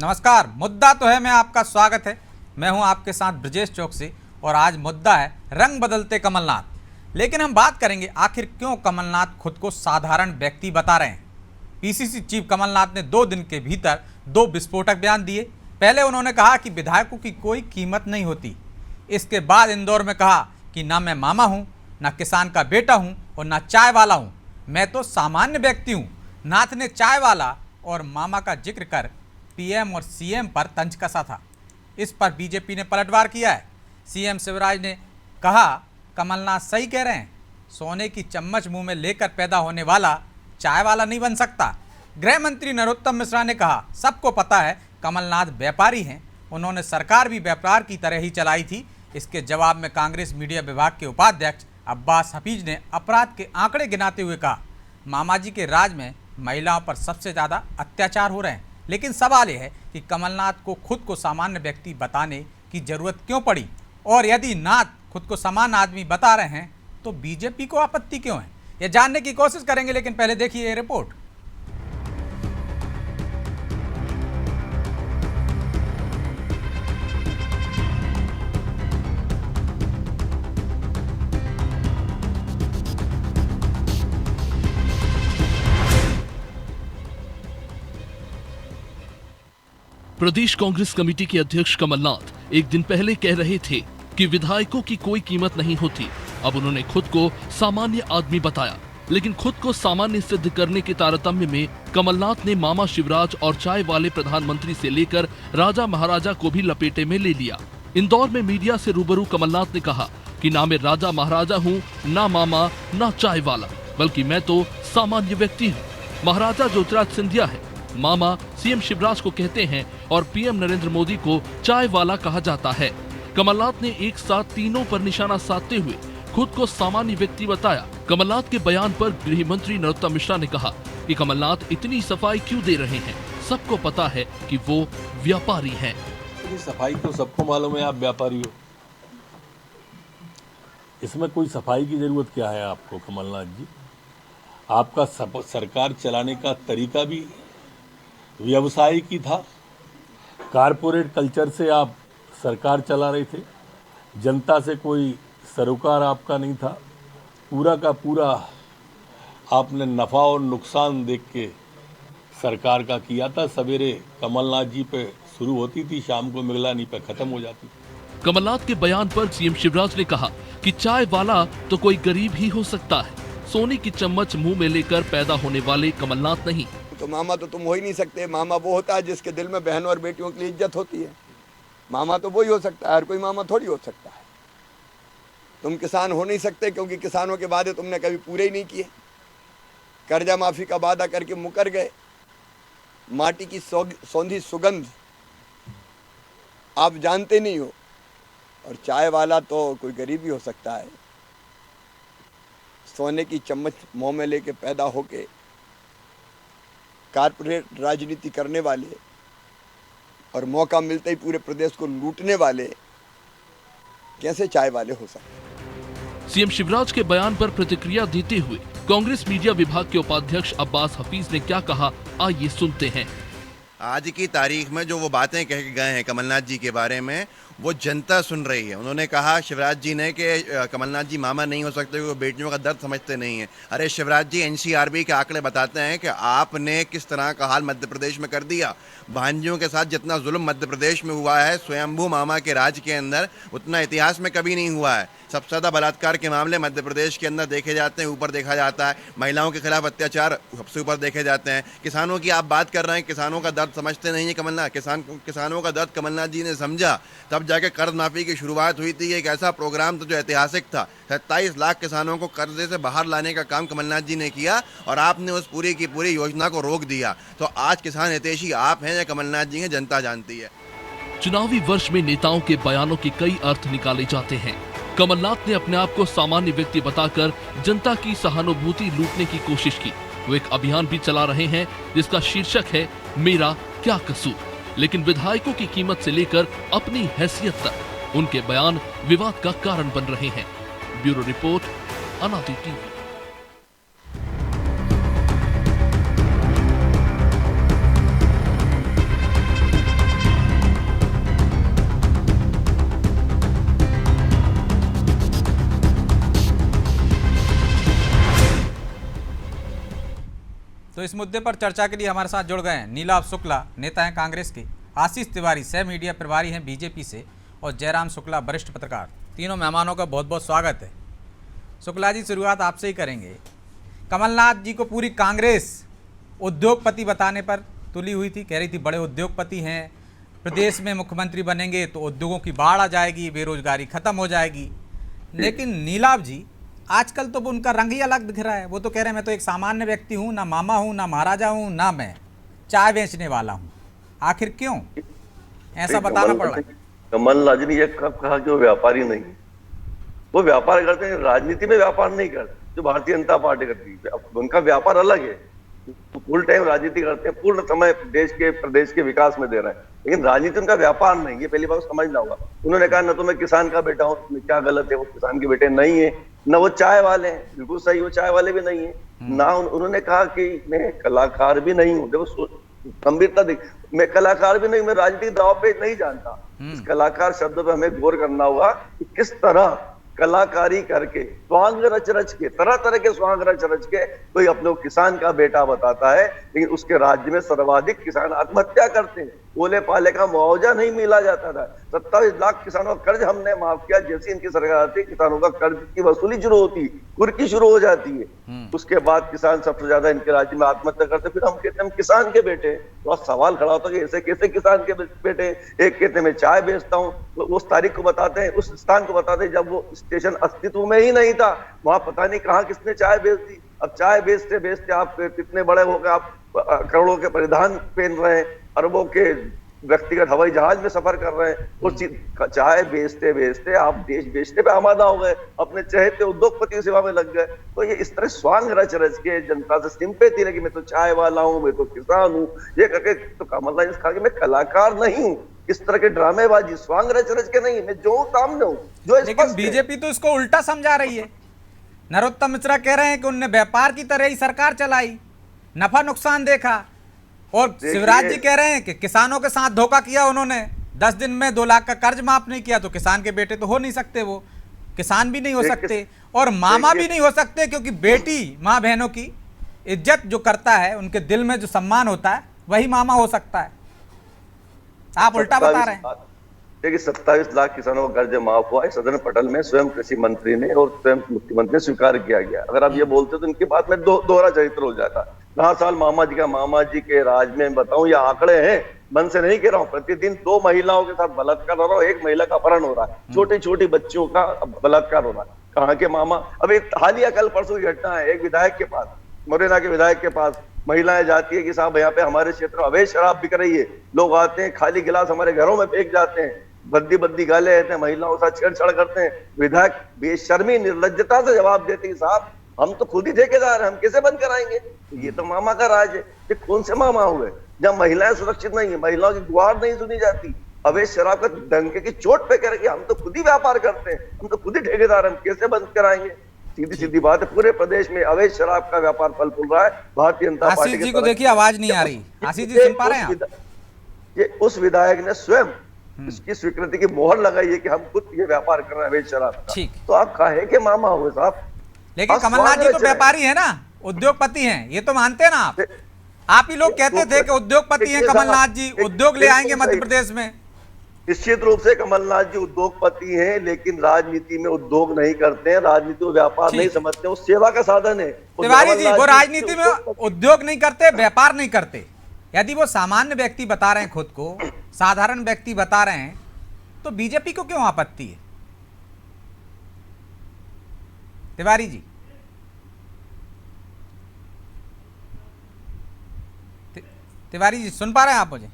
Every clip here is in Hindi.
नमस्कार। मुद्दा तो है, मैं आपका स्वागत है। मैं हूं आपके साथ ब्रजेश चौकसी और आज मुद्दा है रंग बदलते कमलनाथ। लेकिन हम बात करेंगे आखिर क्यों कमलनाथ खुद को साधारण व्यक्ति बता रहे हैं। पीसीसी चीफ कमलनाथ ने 2 दिन के भीतर 2 विस्फोटक बयान दिए। पहले उन्होंने कहा कि विधायकों की कोई कीमत नहीं होती। इसके बाद इंदौर में कहा कि ना मैं मामा हूँ, ना किसान का बेटा हूँ और ना चाय वाला हूँ, मैं तो सामान्य व्यक्ति हूँ। नाथ ने चाय वाला और मामा का जिक्र कर पीएम और सीएम पर तंज कसा था। इस पर बीजेपी ने पलटवार किया है। सीएम शिवराज ने कहा कमलनाथ सही कह रहे हैं, सोने की चम्मच मुंह में लेकर पैदा होने वाला चाय वाला नहीं बन सकता। गृह मंत्री नरोत्तम मिश्रा ने कहा सबको पता है कमलनाथ व्यापारी हैं, उन्होंने सरकार भी व्यापार की तरह ही चलाई थी। इसके जवाब में कांग्रेस मीडिया विभाग के उपाध्यक्ष अब्बास हफीज ने अपराध के आंकड़े गिनाते हुए कहा मामाजी के राज में महिलाओं पर सबसे ज़्यादा अत्याचार हो रहे हैं। लेकिन सवाल यह है कि कमलनाथ को खुद को सामान्य व्यक्ति बताने की जरूरत क्यों पड़ी, और यदि नाथ खुद को सामान्य आदमी बता रहे हैं तो बीजेपी को आपत्ति क्यों है, यह जानने की कोशिश करेंगे। लेकिन पहले देखिए ये रिपोर्ट। प्रदेश कांग्रेस कमेटी के अध्यक्ष कमलनाथ एक दिन पहले कह रहे थे कि विधायकों की कोई कीमत नहीं होती। अब उन्होंने खुद को सामान्य आदमी बताया, लेकिन खुद को सामान्य सिद्ध करने के तारतम्य में कमलनाथ ने मामा शिवराज और चाय वाले प्रधानमंत्री से लेकर राजा महाराजा को भी लपेटे में ले लिया। इंदौर में मीडिया से रूबरू कमलनाथ ने कहा कि ना मैं राजा महाराजा हूँ, ना मामा, ना चाय वाला, बल्कि मैं तो सामान्य व्यक्ति हूँ। महाराजा ज्योतिराज सिंधिया है, मामा सीएम शिवराज को कहते हैं और पीएम नरेंद्र मोदी को चाय वाला कहा जाता है। कमलनाथ ने एक साथ तीनों पर निशाना साधते हुए खुद को सामान्य व्यक्ति बताया। कमलनाथ के बयान पर गृह मंत्री नरोत्तम मिश्रा ने कहा कि कमलनाथ इतनी सफाई क्यों दे रहे हैं, सबको पता है कि वो व्यापारी हैं। सफाई तो सबको मालूम है, आप व्यापारी हो, इसमें कोई सफाई की जरूरत क्या है आपको कमलनाथ जी। आपका सरकार चलाने का तरीका भी व्यवसाय की था, कारपोरेट कल्चर से आप सरकार चला रहे थे, जनता से कोई सरोकार आपका नहीं था। पूरा का पूरा आपने नफ़ा और नुकसान देख के सरकार का किया था। सवेरे कमलनाथ जी पे शुरू होती थी, शाम को मिगलानी पे खत्म हो जाती। कमलनाथ के बयान पर सीएम शिवराज ने कहा कि चाय वाला तो कोई गरीब ही हो सकता है, सोने की चम्मच मुंह में लेकर पैदा होने वाले कमलनाथ नहीं। तो मामा तो तुम हो ही नहीं सकते। मामा वो होता है जिसके दिल में बहनों और बेटियों की इज्जत होती है। मामा तो वही हो सकता है, हर कोई मामा थोड़ी हो सकता है। तुम किसान हो नहीं सकते क्योंकि किसानों के वादे तुमने कभी पूरे ही नहीं किए। कर्जा माफी का वादा करके मुकर गए। माटी की सौंधी सुगंध आप जानते नहीं हो। और चाय वाला तो कोई गरीब ही हो सकता है, सोने की चम्मच मुंह में लेके पैदा होके कारपोरेट राजनीति करने वाले और मौका मिलते ही पूरे प्रदेश को लूटने वाले कैसे चाय वाले हो सकते। सीएम शिवराज के बयान पर प्रतिक्रिया देते हुए कांग्रेस मीडिया विभाग के उपाध्यक्ष अब्बास हफीज ने क्या कहा, आइए सुनते हैं। आज की तारीख में जो वो बातें कह के गए हैं कमलनाथ जी के बारे में, वो जनता सुन रही है। उन्होंने कहा शिवराज जी ने कि कमलनाथ जी मामा नहीं हो सकते, वो बेटियों का दर्द समझते नहीं हैं। अरे शिवराज जी, एनसीआरबी के आंकड़े बताते हैं कि आपने किस तरह का हाल मध्य प्रदेश में कर दिया। भांजियों के साथ जितना जुल्म मध्य प्रदेश में हुआ है स्वयंभू मामा के राज के अंदर, उतना इतिहास में कभी नहीं हुआ है। सबसे ज़्यादा बलात्कार के मामले मध्य प्रदेश के अंदर देखे जाते हैं, ऊपर देखा जाता है। महिलाओं के खिलाफ अत्याचार सबसे ऊपर देखे जाते हैं। किसानों की आप बात कर रहे हैं, किसानों का दर्द समझते नहीं है कमलनाथ। किसानों का दर्द कमलनाथ जी ने समझा, तब जाके कर्ज माफी की शुरुआत हुई थी। एक ऐसा प्रोग्राम था जो ऐतिहासिक था। 27 लाख किसानों को कर्जे से बाहर लाने का काम कमलनाथ जी ने किया और आपने उस पूरी की पूरी योजना को रोक दिया। तो आज किसान हितैषी आप हैं या कमलनाथ जी हैं, जनता जानती है। चुनावी वर्ष में नेताओं के बयानों के कई अर्थ निकाले जाते हैं। कमलनाथ ने अपने आप को सामान्य व्यक्ति बताकर जनता की सहानुभूति लूटने की कोशिश की। वो एक अभियान भी चला रहे हैं जिसका शीर्षक है मेरा क्या कसूर। लेकिन विधायकों की कीमत से लेकर अपनी हैसियत तक उनके बयान विवाद का कारण बन रहे हैं। ब्यूरो रिपोर्ट, अनादि टीवी। इस मुद्दे पर चर्चा के लिए हमारे साथ जुड़ गए हैं नीलाभ शुक्ला, नेता हैं कांग्रेस के, आशीष तिवारी सह मीडिया प्रभारी हैं बीजेपी से, और जयराम शुक्ला वरिष्ठ पत्रकार। तीनों मेहमानों का बहुत बहुत स्वागत है। शुक्ला जी, शुरुआत आपसे ही करेंगे। कमलनाथ जी को पूरी कांग्रेस उद्योगपति बताने पर तुली हुई थी, कह रही थी बड़े उद्योगपति हैं, प्रदेश में मुख्यमंत्री बनेंगे तो उद्योगों की बाढ़ आ जाएगी, बेरोजगारी खत्म हो जाएगी। लेकिन नीलाभ जी, आजकल तो उनका रंग ही अलग दिख रहा है। वो तो कह रहे हैं मैं तो एक सामान्य व्यक्ति हूँ, ना मामा हूँ, ना महाराजा हूँ, ना मैं चाय बेचने वाला हूँ। आखिर क्यों ऐसा बताना पड़ रहा है? कमलनाथ जी ने यह कब कहा कि वो व्यापारी नहीं? वो व्यापार करते हैं, राजनीति में व्यापार नहीं करते जो भारतीय जनता पार्टी करती है। उनका व्यापार अलग है, फुल टाइम राजनीति करते हैं, पूर्ण समय देश के प्रदेश के विकास में दे रहे हैं, लेकिन राजनीति उनका व्यापार नहीं। ये पहली बात समझना होगा। उन्होंने कहा न तो मैं किसान का बेटा हूँ, क्या गलत है? वो किसान के बेटे नहीं है, न वो चाय वाले हैं, बिल्कुल सही, वो चाय वाले भी नहीं है। ना उन्होंने कहा कि मैं कलाकार भी नहीं हूँ। देखो गंभीरता देख, मैं कलाकार भी नहीं, मैं राजनीतिक दाव पे नहीं जानता। इस कलाकार शब्द पे हमें गौर करना होगा कि किस तरह कलाकारी करके स्वांग रच रच के, तरह तरह के स्वांग रच रच के कोई अपने को किसान का बेटा बताता है, लेकिन उसके राज्य में सर्वाधिक किसान आत्महत्या करते हैं। ओले पाले का मुआवजा नहीं मिला जाता था। 27 लाख किसानों का कर्ज हमने माफ किया। जैसे इनकी सरकार आती है, किसानों का कर्ज की वसूली शुरू होती है, कुर्की शुरू हो जाती है। उसके बाद किसान सबसे ज्यादा इनके राज्य में आत्महत्या करते, फिर हम कहते हैं हम किसान के बेटे। तो आज सवाल खड़ा होता है कि ऐसे कैसे किसान के बेटे? एक कहते हैं मैं चाय बेचता हूँ, तो उस तारीख को बताते हैं, उस स्थान को बताते हैं जब वो स्टेशन अस्तित्व में ही नहीं था। वहां पता नहीं कहाँ किसने चाय बेच दी। अब चाय बेचते बेचते आप कितने बड़े हो गए, आप करोड़ों के परिधान पहन रहे हैं, अरबों के व्यक्तिगत हवाई जहाज में सफर कर रहे हैं, और चाय बेचते बेचते आप देश बेचने पे आमादा हो गए, अपने चहेते उद्योगपति सेवा में लग गए। तो ये इस तरह स्वांग रच रच के जनता से सिंपैथी लगी, मैं तो चाय वाला हूँ, मैं तो किसान हूँ, ये करके तो कमलनाथ ने कहा कि मैं कलाकार नहीं हूँ। इस तरह के ड्रामेबाजी स्वांग रच रच के नहीं, मैं जो सामने हूँ जो। लेकिन बीजेपी तो इसको उल्टा समझा रही है। नरोत्तम मिश्रा कह रहे हैं कि उनने व्यापार की तरह ही सरकार चलाई, नफा नुकसान देखा, और शिवराज जी कह रहे हैं कि किसानों के साथ धोखा किया उन्होंने। 10 दिन में 2 लाख का कर्ज माफ नहीं किया, तो किसान के बेटे तो हो नहीं सकते, वो किसान भी नहीं हो सकते और मामा भी नहीं हो सकते, क्योंकि बेटी माँ बहनों की इज्जत जो करता है, उनके दिल में जो सम्मान होता है, वही मामा हो सकता है। आप उल्टा बता रहे हैं। देखिए 27 लाख किसानों का कर्ज माफ हुआ है सदन पटल में, स्वयं कृषि मंत्री ने और स्वयं मुख्यमंत्री ने स्वीकार किया गया। अगर आप ये बोलते तो इनकी बात में दोहरा चरित्र हो जाता। 9 साल मामा जी के राज में बताऊं, ये आंकड़े हैं, मन से नहीं कह रहा हूँ। प्रतिदिन 2 महिलाओं के साथ बलात्कार हो रहा है, 1 महिला का अपहरण हो रहा है, छोटी छोटी बच्चियों का बलात्कार हो रहा है। कहाँ के मामा? अब एक हालिया कल परसों की घटना है, एक विधायक के पास, मुरैना के विधायक के पास महिलाएं जाती है कि साहब यहाँ पे हमारे क्षेत्र में अवैध शराब बिक रही है। लोग आते हैं, खाली गिलास हमारे घरों में फेंक जाते हैं, बद्दी गाले रहते हैं, महिलाओं के साथ छेड़छाड़ करते हैं। विधायक बेशर्मी निर्लज्जता से जवाब देते हैं, साहब हम तो खुद ही ठेकेदार हैं, हम कैसे बंद कराएंगे? ये तो मामा का राज है। ये कौन से मामा हुए जब महिलाएं सुरक्षित नहीं है, महिलाओं की गुहार नहीं सुनी जाती, अवैध शराब का डंके की चोट पे करके हम तो खुद ही व्यापार करते हैं, हम तो खुद ही ठेकेदार, हम कैसे बंद कराएंगे? सीधी बात है, पूरे प्रदेश में अवैध शराब का व्यापार फल फूल रहा है। भारतीय जनता पार्टी आशीष जी को देखिए, आवाज नहीं आ रही। आशीष जी सुन पा रहे हैं? ये उस विधायक ने स्वयं इसकी स्वीकृति की मोहर लगाई है कि हम खुद ये व्यापार कर रहे हैं अवैध शराब का। ठीक, तो आप काहे के मामा हुए साहब? लेकिन कमलनाथ जी तो व्यापारी है ना, उद्योगपति हैं, ये तो मानते हैं ना आप ही लोग कहते थे कि उद्योगपति हैं कमलनाथ जी, उद्योग ले आएंगे मध्य प्रदेश में। निश्चित रूप से कमलनाथ जी उद्योगपति हैं, लेकिन राजनीति में उद्योग नहीं करते हैं, राजनीति को व्यापार नहीं समझते, वो सेवा का साधन है। तिवारी जी, वो राजनीति में उद्योग नहीं करते, व्यापार नहीं करते। यदि वो सामान्य व्यक्ति बता रहे हैं, खुद को साधारण व्यक्ति बता रहे हैं, तो बीजेपी को क्यों आपत्ति है? तिवारी जी, तिवारी जी सुन पा रहे हैं आप मुझे?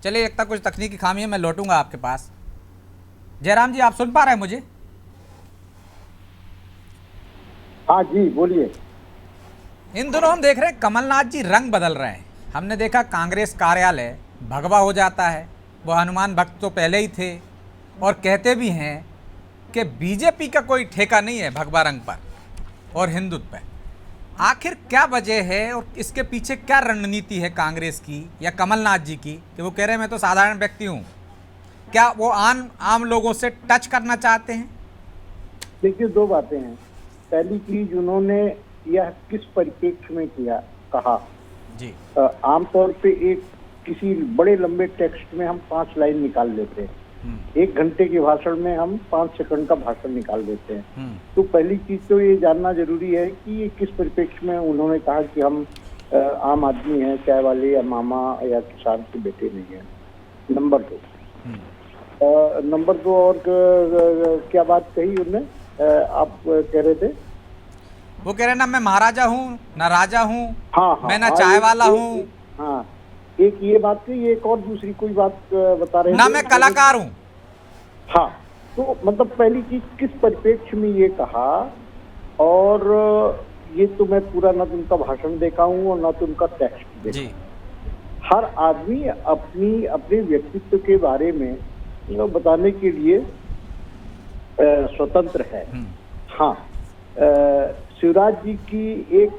चलिए, एक तक कुछ तकनीकी खामी है, मैं लौटूंगा आपके पास। जयराम जी, आप सुन पा रहे हैं मुझे? हाँ जी, बोलिए। इन दिनों हम देख रहे हैं कमलनाथ जी रंग बदल रहे हैं। हमने देखा कांग्रेस कार्यालय भगवा हो जाता है, वो हनुमान भक्त तो पहले ही थे, और कहते भी हैं कि बीजेपी का कोई ठेका नहीं है भगवा रंग पर और हिंदुत्व पर। आखिर क्या वजह है और इसके पीछे क्या रणनीति है कांग्रेस की या कमलनाथ जी की कि वो कह रहे हैं मैं तो साधारण व्यक्ति हूँ? क्या वो आम लोगों से टच करना चाहते हैं? देखिए, 2 बातें हैं। पहली चीज, उन्होंने यह किस परिप्रेक्ष्य में किया? कहा, जी। आमतौर पे एक किसी बड़े लंबे टेक्स्ट में हम 5 लाइन निकाल लेते हैं। 1 घंटे के भाषण में हम 5 सेकंड का भाषण निकाल देते हैं। तो पहली चीज तो ये जानना जरूरी है कि ये किस परिप्रेक्ष्य में उन्होंने कहा कि हम आम आदमी हैं, चाय वाले या मामा या किसान के बेटे नहीं हैं। नंबर 2 और क्या बात कही उन्होंने, आप कह रहे थे? वो कह रहे ना मैं महाराजा हूँ ना राजा हूँ, हाँ, मैं ना चाय वाला हूँ, हाँ, एक ये बात थी, एक और दूसरी कोई बात बता रहे ना थे? मैं कलाकार हूँ। हाँ, तो मतलब पहली चीज किस परिप्रेक्ष्य में ये कहा, और ये तो मैं पूरा ना तो उनका भाषण देखा हूँ और ना तो उनका टेक्स्ट देखा। जी। हर आदमी अपने व्यक्तित्व के बारे में बताने के लिए स्वतंत्र है। हाँ, शिवराज जी की एक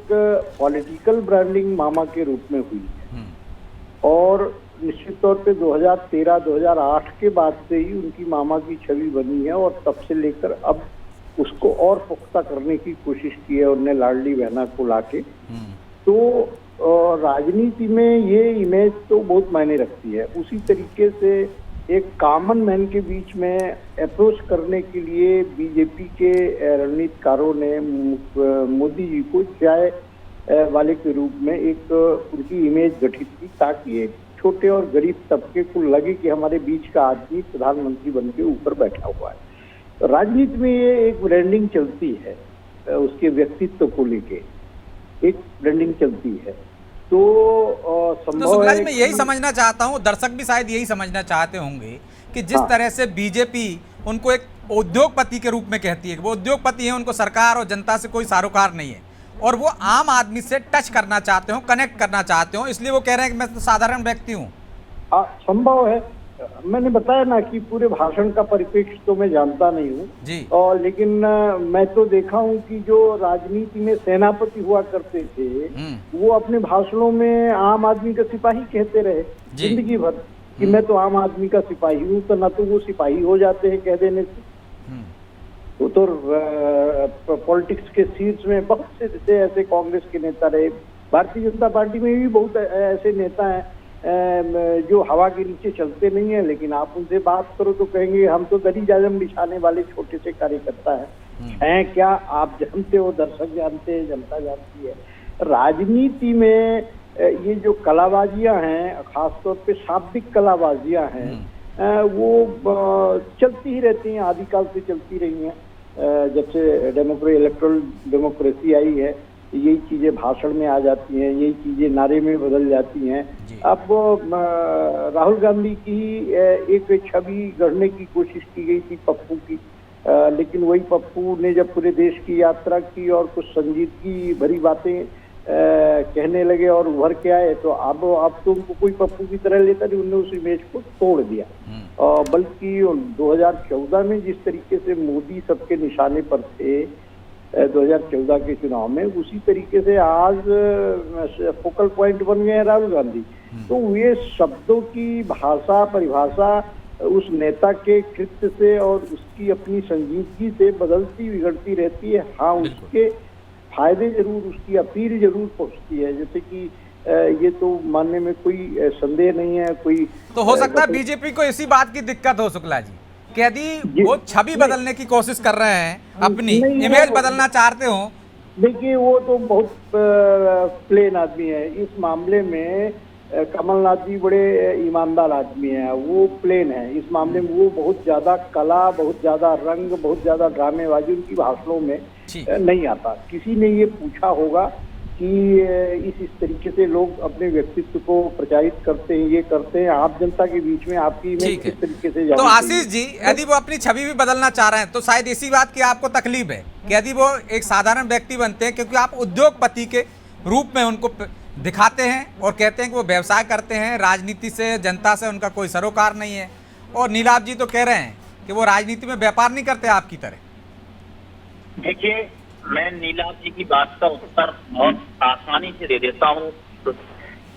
पॉलिटिकल ब्रांडिंग मामा के रूप में हुई है, और निश्चित तौर पे 2013-2008 के बाद से ही उनकी मामा की छवि बनी है, और तब से लेकर अब उसको और पुख्ता करने की कोशिश की है उन्होंने लाडली बहना को लाके। तो राजनीति में ये इमेज तो बहुत मायने रखती है। उसी तरीके से एक कॉमन मैन के बीच में अप्रोच करने के लिए बीजेपी के रणनीतिकारों ने मोदी जी को चाय वाले के रूप में एक उनकी इमेज गठित की, ताकि एक छोटे और गरीब तबके को लगे कि हमारे बीच का आदमी प्रधानमंत्री बन के ऊपर बैठा हुआ है। तो राजनीति में ये एक ब्रांडिंग चलती है, उसके व्यक्तित्व को लेके एक ब्रांडिंग चलती है। तो संभव शुक्ला है जी, मैं यही समझना चाहता हूँ, दर्शक भी शायद यही समझना चाहते होंगे कि जिस तरह से बीजेपी उनको एक उद्योगपति के रूप में कहती है कि वो उद्योगपति हैं, उनको सरकार और जनता से कोई सरोकार नहीं है, और वो आम आदमी से टच करना चाहते हो, कनेक्ट करना चाहते हो, इसलिए वो कह रहे हैं कि मैं तो साधारण व्यक्ति हूँ। संभव है। मैंने बताया ना कि पूरे भाषण का परिप्रेक्ष्य तो मैं जानता नहीं हूँ जी। और लेकिन मैं तो देखा हूँ कि जो राजनीति में सेनापति हुआ करते थे वो अपने भाषणों में आम आदमी का सिपाही कहते रहे जिंदगी भर कि मैं तो आम आदमी का सिपाही हूँ, तो न तो वो सिपाही हो जाते हैं कह देने से। वो तो पॉलिटिक्स के शीर्ष में बहुत से ऐसे कांग्रेस के नेता रहे, भारतीय जनता पार्टी में भी बहुत ऐसे नेता हैं जो हवा के नीचे चलते नहीं है, लेकिन आप उनसे बात करो तो कहेंगे हम तो दरी जाजम बिछाने वाले छोटे से कार्यकर्ता हैं। क्या आप जानते हो, दर्शक जानते हैं, जनता जानती है। राजनीति में ये जो कलाबाजियां हैं, खासतौर पे शाब्दिक कलाबाजियां हैं, वो चलती ही रहती हैं, आदिकाल से चलती रही हैं। जब से इलेक्ट्रल डेमोक्रेसी आई है, यही चीजें भाषण में आ जाती हैं, यही चीजें नारे में बदल जाती हैं। अब राहुल गांधी की एक छवि गढ़ने की कोशिश की गई थी पप्पू की, लेकिन वही पप्पू ने जब पूरे देश की यात्रा की और कुछ संजीदगी भरी बातें कहने लगे और उभर के आए, तो अब तो उनको कोई पप्पू की तरह लेता नहीं, उन्होंने उस इमेज को तोड़ दिया। बल्कि 2014 में जिस तरीके से मोदी सबके निशाने पर थे 2014 के चुनाव में, उसी तरीके से आज फोकल पॉइंट बन गए हैं राहुल गांधी। तो ये शब्दों की भाषा परिभाषा उस नेता के कृत्य से और उसकी अपनी संजीदगी से बदलती बिगड़ती रहती है। हाँ, उसके फायदे जरूर, उसकी अपील जरूर पहुंचती है, जैसे कि ये तो मानने में कोई संदेह नहीं है। कोई तो हो सकता है बीजेपी को इसी बात की दिक्कत हो शुक्ला जी, यदि वो छवि बदलने की कोशिश कर रहे हैं, अपनी इमेज बदलना चाहते हो। देखिए, वो तो बहुत प्लेन आदमी है इस मामले में। कमलनाथ जी बड़े ईमानदार आदमी हैं, वो प्लेन है इस मामले में। वो बहुत ज्यादा कला, बहुत ज्यादा रंग, बहुत ज्यादा ड्रामेबाजी उनकी भाषणों में नहीं आता। किसी ने ये पूछा होगा कि इस तरीके से लोग अपने व्यक्तित्व को प्रचारित करते हैं, ये करते हैं, आप जनता के बीच में आपकी इमेज किस तरीके से जानी। तो आशीष जी, यदि वो अपनी छवि भी बदलना चाह रहे हैं तो शायद इसी बात की आपको तकलीफ है कि यदि वो एक साधारण व्यक्ति बनते हैं, क्योंकि आप उद्योगपति के रूप में उनको दिखाते हैं और कहते हैं कि वो व्यवसाय करते हैं, राजनीति से, जनता से उनका कोई सरोकार नहीं है। और नीलाभ जी तो कह रहे हैं कि वो राजनीति में व्यापार नहीं करते आपकी तरह। देखिए, मैं नीलाभ जी की बात का उत्तर बहुत आसानी से दे देता हूँ।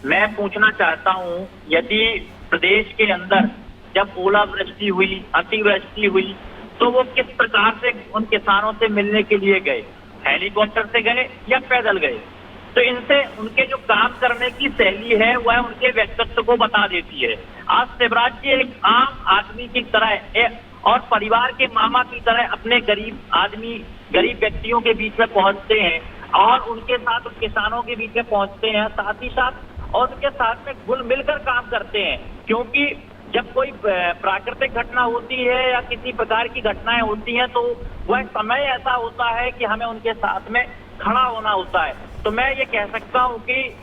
मैं पूछना चाहता हूँ, यदि प्रदेश के अंदर जब ओलावृष्टि हुई, अतिवृष्टि हुई, तो वो किस प्रकार से उन किसानों से मिलने के लिए गए? हेलीकॉप्टर से गए या पैदल गए? तो इनसे उनके जो काम करने की शैली है वह उनके व्यक्तित्व को बता देती है। आज शिवराज जी एक आम आदमी की तरह और परिवार के मामा की तरह अपने गरीब व्यक्तियों के बीच में पहुंचते हैं और उनके साथ किसानों के बीच में पहुंचते हैं, साथ ही साथ और उनके साथ में घुल मिलकर काम करते हैं। क्योंकि जब कोई प्राकृतिक घटना होती है या किसी प्रकार की घटनाएं होती हैं तो वह समय ऐसा होता है कि हमें उनके साथ में खड़ा होना होता है। तो मैं ये कह सकता हूं कि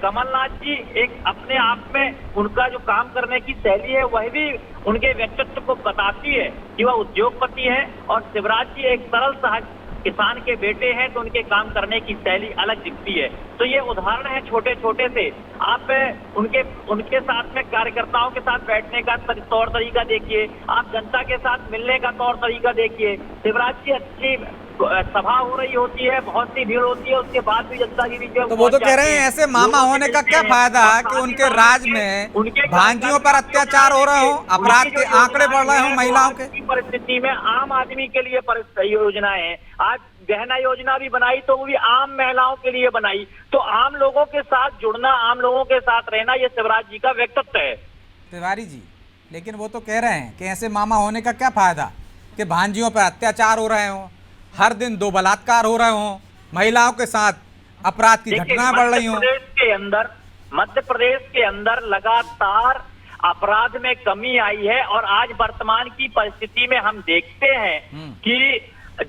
कमलनाथ जी एक अपने आप में उनका जो काम करने की शैली है वह भी उनके व्यक्तित्व को बताती है कि वह उद्योगपति है, और शिवराज जी एक सरल सहज किसान के बेटे हैं तो उनके काम करने की शैली अलग दिखती है। तो ये उदाहरण है छोटे छोटे से। आप उनके साथ में कार्यकर्ताओं के साथ बैठने का तौर तरीका देखिए, आप जनता के साथ मिलने का तौर तरीका देखिए। शिवराज जी अच्छी सभा हो रही होती है, बहुत सी भीड़ होती है, उसके बाद भी जनता के बीच में तो वो तो कह रहे हैं ऐसे मामा होने का क्या फायदा कि उनके राज में भांजियों पर अत्याचार हो रहे हो, अपराध के आंकड़े बढ़ रहे हो महिलाओं के। परिस्थिति में आम आदमी के लिए योजनाएं आज गहना योजना भी बनाई तो वो भी आम महिलाओं के लिए बनाई। तो आम लोगों के साथ जुड़ना, आम लोगों के साथ रहना, ये शिवराज जी का व्यक्तित्व है। तिवारी जी, लेकिन वो तो कह रहे हैं कि ऐसे मामा होने का क्या फायदा कि भांजियों पर अत्याचार हो रहे हो, हर दिन 2 बलात्कार हो रहे हो, महिलाओं के साथ अपराध की घटनाएं बढ़ रही हो। मध्य प्रदेश के अंदर लगातार अपराध में कमी आई है और आज वर्तमान की परिस्थिति में हम देखते हैं कि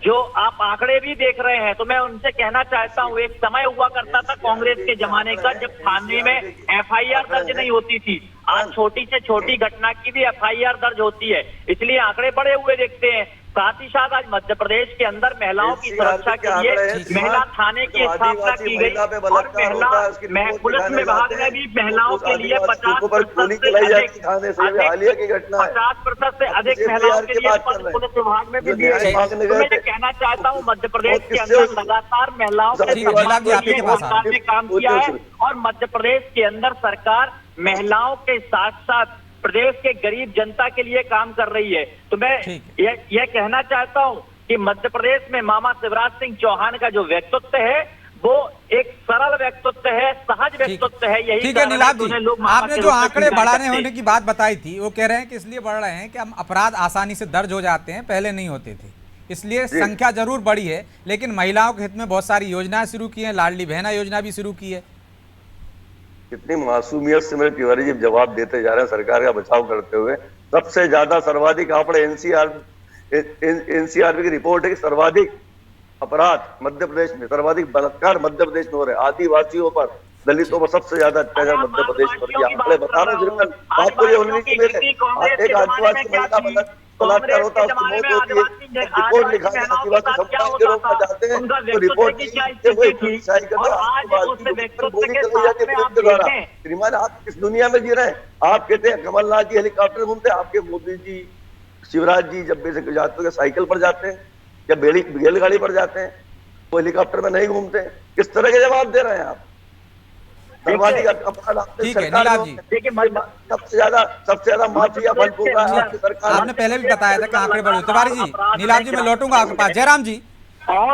जो आप आंकड़े भी देख रहे हैं। तो मैं उनसे कहना चाहता हूँ, एक समय हुआ करता था कांग्रेस के जमाने का जब थाने में एफआईआर दर्ज नहीं होती थी। आज छोटी से छोटी घटना की भी एफआईआर दर्ज होती है, इसलिए आंकड़े बढ़े हुए देखते हैं। साथ ही साथ आज मध्य प्रदेश के अंदर महिलाओं की सुरक्षा के लिए महिला थाने की स्थापना की गई और पुलिस विभाग में भी महिलाओं के लिए 50% से अधिक महिलाओं के लिए पुलिस विभाग में भी दिए गए। तो मैं कहना चाहता हूँ मध्य प्रदेश के अंदर लगातार महिलाओं के काम किया है और मध्य प्रदेश के अंदर सरकार महिलाओं के साथ साथ प्रदेश के गरीब जनता के लिए काम कर रही है। तो मैं यह कहना चाहता हूं कि मध्य प्रदेश में मामा शिवराज सिंह चौहान का जो व्यक्तित्व है वो एक सरल व्यक्तित्व है, सहज व्यक्तित्व है। यही ठीक है नीलाभ जी, आपने जो आंकड़े बढ़ाने होने की बात बताई थी वो कह रहे हैं कि इसलिए बढ़ रहे हैं कि हम अपराध आसानी से दर्ज हो जाते हैं, पहले नहीं होते थे, इसलिए संख्या जरूर बढ़ी है। लेकिन महिलाओं के हित में बहुत सारी योजनाएं शुरू की है, लाडली बहना योजना भी शुरू की है। कितनी मासूमियत से मेरे तिवारी जी जवाब देते जा रहे हैं सरकार का बचाव करते हुए। सबसे ज्यादा सर्वाधिक आंकड़े एनसीआरबी की रिपोर्ट है कि सर्वाधिक अपराध मध्य प्रदेश में, सर्वाधिक बलात्कार मध्य प्रदेश में हो रहे हैं। आदिवासियों पर, दलितों पर सबसे ज्यादा अत्याचार मध्य प्रदेश पर। आंकड़े बता रहे हैं, बात करिए उन्हीं की मेरे एक आदिवासी महिला बलात्कार होता है, उसकी मौत होती है, रिपोर्ट लिखा है, आदिवासी समाज के लोग जाते हैं तो रिपोर्ट श्रीमान आप किस दुनिया में जी रहे हैं? आप कहते हैं कमलनाथ जी हेलीकॉप्टर घूमते हैं, आपके मोदी जी शिवराज जी जब भी जाते हैं साइकिल पर जाते हैं या बैलगाड़ी पर जाते हैं, वो हेलीकॉप्टर में नहीं घूमते हैं। किस तरह के जवाब दे रहे हैं आप? ठीक है नीलाभ जी, सबसे ज्यादा माफिया भरपूर सरकार। आपने पहले भी बताया था कि आंकड़े बढ़े। तिवारी जी, नीलाभ जी मैं लौटूंगा आपके पास। जयराम जी,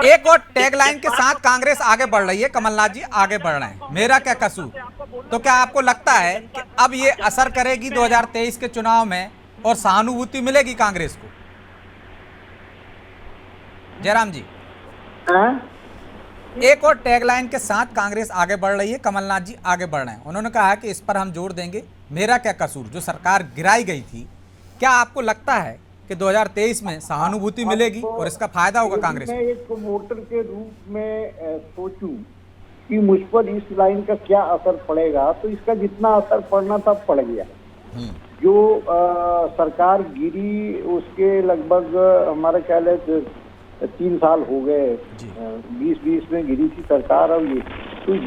एक और टैगलाइन के साथ कांग्रेस आगे बढ़ रही है, कमलनाथ जी आगे बढ़ रहे हैं, मेरा क्या कसूर। तो क्या आपको लगता है कि अब ये असर करेगी 2023 के चुनाव में और सहानुभूति मिलेगी कांग्रेस को? जयराम जी, एक और टैगलाइन के साथ कांग्रेस आगे बढ़ रही है, कमलनाथ जी आगे बढ़ रहे हैं। उन्होंने कहा कि इस पर हम जोर देंगे, मेरा क्या कसूर, जो सरकार गिराई गई थी। क्या आपको लगता है कि 2023 में सहानुभूति मिलेगी और इसका फायदा होगा कांग्रेस को? मैं एक वोटर के रूप में सोचूं कि मुझ पर इस लाइन का क्या असर पड़ेगा, तो इसका जितना असर पड़ना था पड़ गया। जो सरकार गिरी उसके लगभग हमारा ख्याल है 3 साल हो गए, 2020 में गिरी थी सरकार। और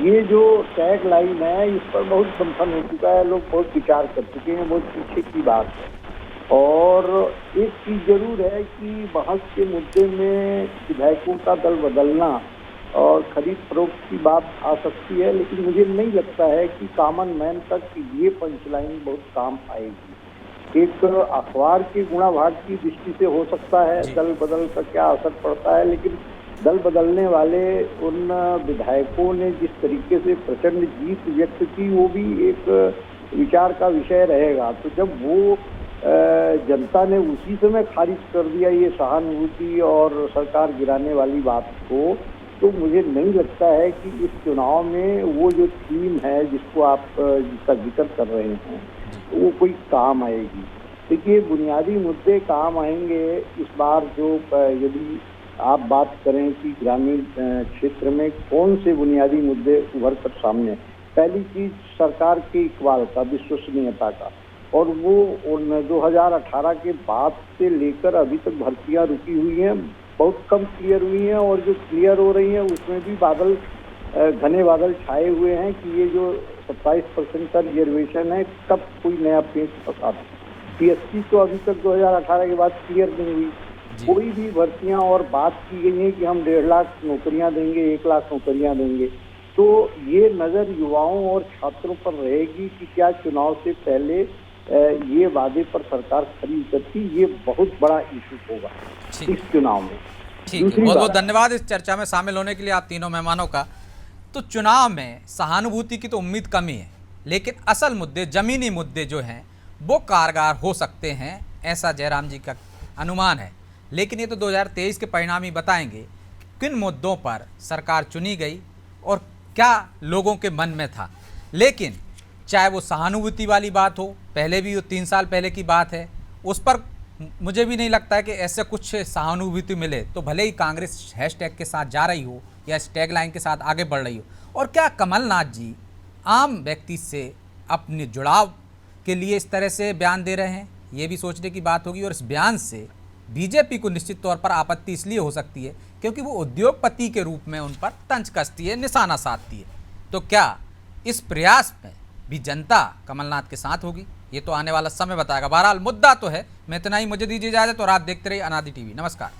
ये जो टैग लाइन है इस पर बहुत मंथन हो चुका है, लोग बहुत विचार कर चुके हैं, बहुत पीछे की बात है। और एक चीज जरूर है कि बहस के मुद्दे में विधायकों का दल बदलना और खरीद फरोख्त की बात आ सकती है, लेकिन मुझे नहीं लगता है कि कॉमन मैन तक ये पंचलाइन बहुत काम आएगी। एक अखबार के गुणाभाग की दृष्टि से हो सकता है दल बदल का क्या असर पड़ता है, लेकिन दल बदलने वाले उन विधायकों ने जिस तरीके से प्रचंड जीत व्यक्त की, वो भी एक विचार का विषय रहेगा। तो जब वो जनता ने उसी समय खारिज कर दिया ये सहानुभूति और सरकार गिराने वाली बात को, तो मुझे नहीं लगता है कि इस चुनाव में वो जो थीम है जिसका जिक्र कर रहे हैं वो कोई काम आएगी। देखिए, बुनियादी मुद्दे काम आएंगे इस बार। जो यदि आप बात करें कि ग्रामीण क्षेत्र में कौन से बुनियादी मुद्दे उभर कर सामने, पहली चीज सरकार के इकबाल का, विश्वसनीयता का, और वो 2018 के बाद से लेकर अभी तक भर्तियां रुकी हुई हैं, बहुत कम क्लियर हुई हैं, और जो क्लियर हो रही हैं उसमें भी घने बादल छाए हुए हैं कि ये जो 27% का रिजर्वेशन है कब कोई नया पेंच फंसा। PSC तो अभी तक 2018 के बाद क्लियर नहीं हुई। कोई भी भर्तियां, और बात की गई है कि हम 1.5 लाख नौकरियां देंगे, 1 लाख नौकरियां देंगे। तो ये नजर युवाओं और छात्रों पर रहेगी कि क्या चुनाव से पहले ये वादे पर सरकार खरी उतरती। ये बहुत बड़ा इशू होगा इस चुनाव में। ठीक है, बहुत बहुत धन्यवाद इस चर्चा में शामिल होने के लिए आप तीनों मेहमानों का। तो चुनाव में सहानुभूति की तो उम्मीद कम ही है, लेकिन असल मुद्दे, जमीनी मुद्दे जो हैं वो कारगर हो सकते हैं, ऐसा जयराम जी का अनुमान है। लेकिन ये तो 2023 के परिणाम ही बताएंगे किन मुद्दों पर सरकार चुनी गई और क्या लोगों के मन में था। लेकिन चाहे वो सहानुभूति वाली बात हो, पहले भी वो 3 साल पहले की बात है, उस पर मुझे भी नहीं लगता है कि ऐसे कुछ सहानुभूति मिले। तो भले ही कांग्रेस हैशटैग के साथ जा रही हो या इस टैगलाइन के साथ आगे बढ़ रही हो, और क्या कमलनाथ जी आम व्यक्ति से अपने जुड़ाव के लिए इस तरह से बयान दे रहे हैं, ये भी सोचने की बात होगी। और इस बयान से बीजेपी को निश्चित तौर पर आपत्ति इसलिए हो सकती है क्योंकि वो उद्योगपति के रूप में उन पर तंज कसती है, निशाना साधती है। तो क्या इस प्रयास में भी जनता कमलनाथ के साथ होगी, ये तो आने वाला समय बताएगा। बहरहाल मुद्दा तो है। मैं इतना ही, मुझे दीजिए इजाजत और आप देखते रहिए अनादि टीवी। नमस्कार।